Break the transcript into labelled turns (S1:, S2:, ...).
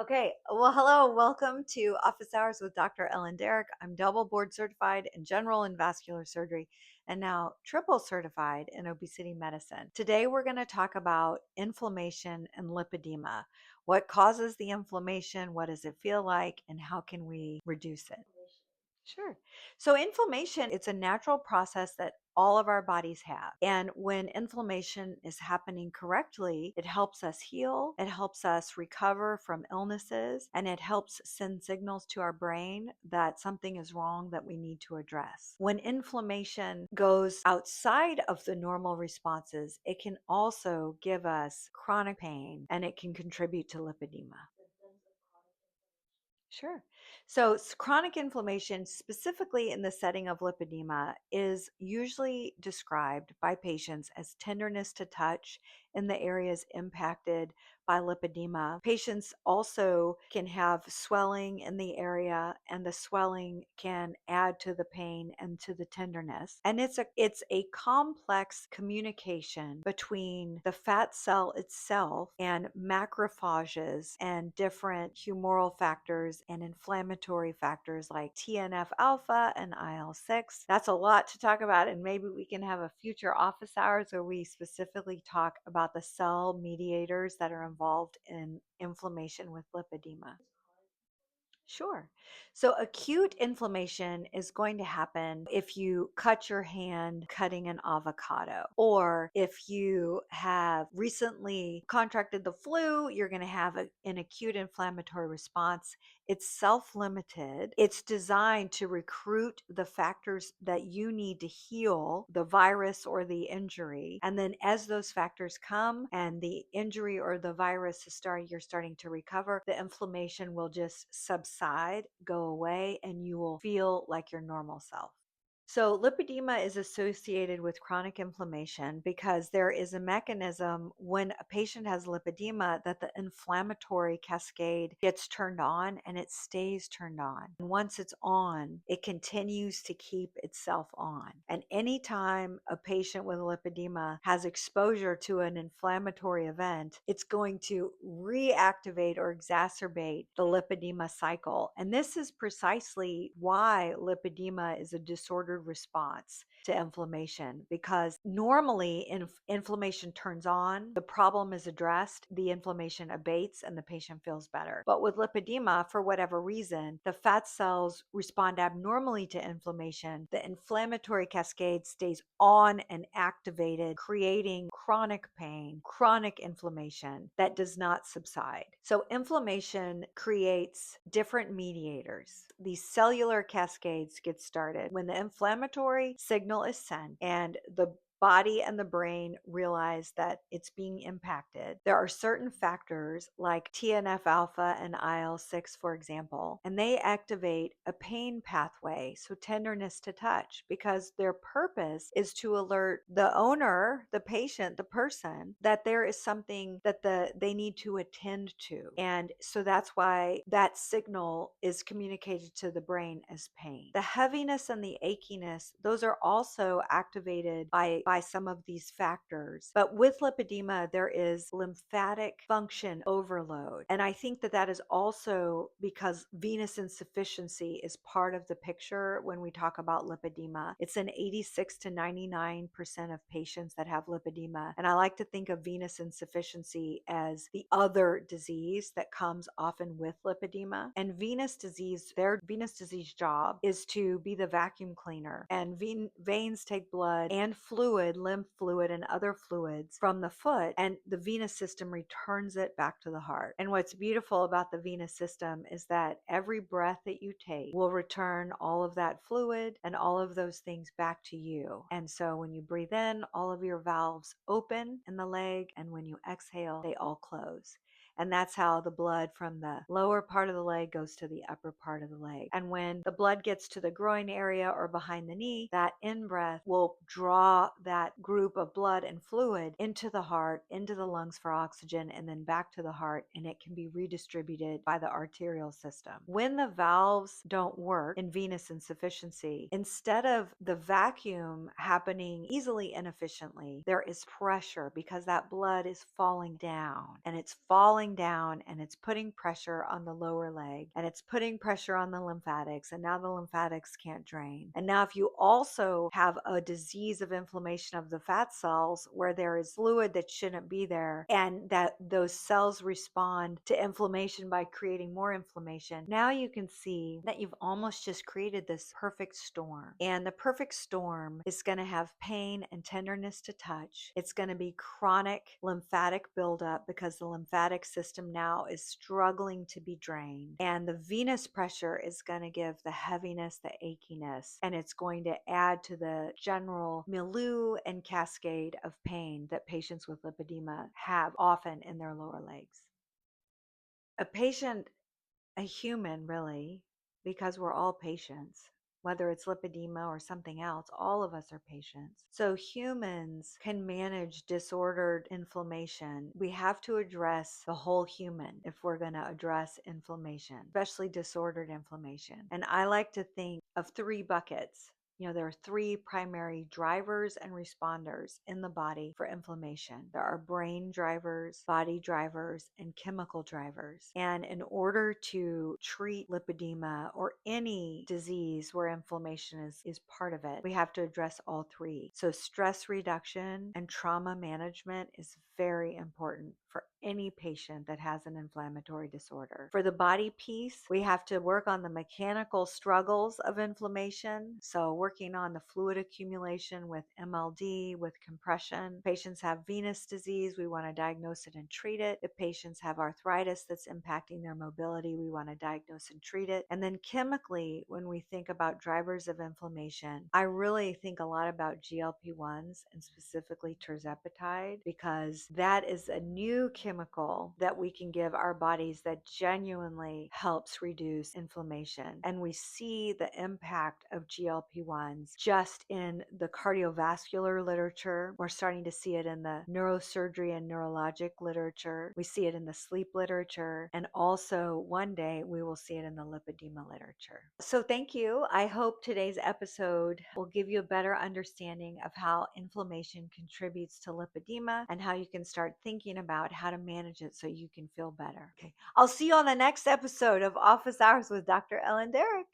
S1: Okay, well, hello, welcome to Office Hours with Dr. Ellen Derrick. I'm double board certified in general and vascular surgery and now triple certified in obesity medicine. Today, we're going to talk about inflammation and lipedema. What causes the inflammation? What does it feel like? And how can we reduce it? Sure. So inflammation, it's a natural process that all of our bodies have. And when inflammation is happening correctly, it helps us heal, it helps us recover from illnesses, and it helps send signals to our brain that something is wrong that we need to address. When inflammation goes outside of the normal responses, it can also give us chronic pain and it can contribute to lipedema. Sure. So, chronic inflammation, specifically in the setting of lipedema, is usually described by patients as tenderness to touch in the areas impacted by lipedema. Patients also can have swelling in the area, and the swelling can add to the pain and to the tenderness. And it's a complex communication between the fat cell itself and macrophages and different humoral factors and inflammatory factors like TNF alpha and IL-6. That's a lot to talk about, and maybe we can have a future office hours where we specifically talk about the cell mediators that are involved in inflammation with lipedema. Sure. So acute inflammation is going to happen if you cut your hand cutting an avocado, or if you have recently contracted the flu, you're going to have an acute inflammatory response. It's self-limited. It's designed to recruit the factors that you need to heal the virus or the injury. And then as those factors come and the injury or the virus you're starting to recover, the inflammation will just subside, go away, and you will feel like your normal self. So, lipedema is associated with chronic inflammation because there is a mechanism when a patient has lipedema that the inflammatory cascade gets turned on and it stays turned on. And once it's on, it continues to keep itself on. And anytime a patient with lipedema has exposure to an inflammatory event, it's going to reactivate or exacerbate the lipedema cycle. And this is precisely why lipedema is a disordered response to inflammation, because normally inflammation turns on, the problem is addressed, the inflammation abates, and the patient feels better. But with lipedema, for whatever reason, the fat cells respond abnormally to inflammation. The inflammatory cascade stays on and activated, creating chronic pain, chronic inflammation that does not subside. So inflammation creates different mediators. These cellular cascades get started when the inflammatory signal is sent and the body and the brain realize that it's being impacted. There are certain factors like TNF alpha and IL-6, for example, and they activate a pain pathway, so tenderness to touch, because their purpose is to alert the owner, the patient, the person, that there is something that they need to attend to. And so that's why that signal is communicated to the brain as pain. The heaviness and the achiness, those are also activated by some of these factors. But with lipedema, there is lymphatic function overload. And I think that that is also because venous insufficiency is part of the picture when we talk about lipedema. It's in 86 to 99% of patients that have lipedema. And I like to think of venous insufficiency as the other disease that comes often with lipedema. And their venous disease job is to be the vacuum cleaner. And veins take blood and fluid, lymph fluid, and other fluids from the foot, and the venous system returns it back to the heart. And what's beautiful about the venous system is that every breath that you take will return all of that fluid and all of those things back to you. And so when you breathe in, all of your valves open in the leg, and when you exhale, they all close. And that's how the blood from the lower part of the leg goes to the upper part of the leg. And when the blood gets to the groin area or behind the knee, that in-breath will draw that group of blood and fluid into the heart, into the lungs for oxygen, and then back to the heart, and it can be redistributed by the arterial system. When the valves don't work in venous insufficiency, instead of the vacuum happening easily and efficiently, there is pressure because that blood is falling down, and it's falling settling down and it's putting pressure on the lower leg and it's putting pressure on the lymphatics. And now the lymphatics can't drain. And now, if you also have a disease of inflammation of the fat cells where there is fluid that shouldn't be there, and that those cells respond to inflammation by creating more inflammation, now you can see that you've almost just created this perfect storm. And the perfect storm is going to have pain and tenderness to touch. It's going to be chronic lymphatic buildup because the lymphatic system now is struggling to be drained. And the venous pressure is going to give the heaviness, the achiness, and it's going to add to the general milieu and cascade of pain that patients with lipedema have often in their lower legs. A patient, a human really, because we're all patients, whether it's lipedema or something else, all of us are patients. So humans can manage disordered inflammation. We have to address the whole human if we're going to address inflammation, especially disordered inflammation. And I like to think of three buckets. There are three primary drivers and responders in the body for inflammation. There are brain drivers, body drivers, and chemical drivers. And in order to treat lipedema or any disease where inflammation is part of it, we have to address all three. So stress reduction and trauma management is very important for any patient that has an inflammatory disorder. For the body piece, we have to work on the mechanical struggles of inflammation. So working on the fluid accumulation with MLD, with compression. Patients have venous disease, we want to diagnose it and treat it. If patients have arthritis that's impacting their mobility, we want to diagnose and treat it. And then chemically, when we think about drivers of inflammation, I really think a lot about GLP-1s and specifically tirzepatide, because that is a new chemical that we can give our bodies that genuinely helps reduce inflammation. And we see the impact of GLP-1s just in the cardiovascular literature. We're starting to see it in the neurosurgery and neurologic literature. We see it in the sleep literature. And also one day we will see it in the lipedema literature. So thank you. I hope today's episode will give you a better understanding of how inflammation contributes to lipedema and how you can start thinking about how to manage it so you can feel better. Okay. I'll see you on the next episode of Office Hours with Dr. Ellen Derrick.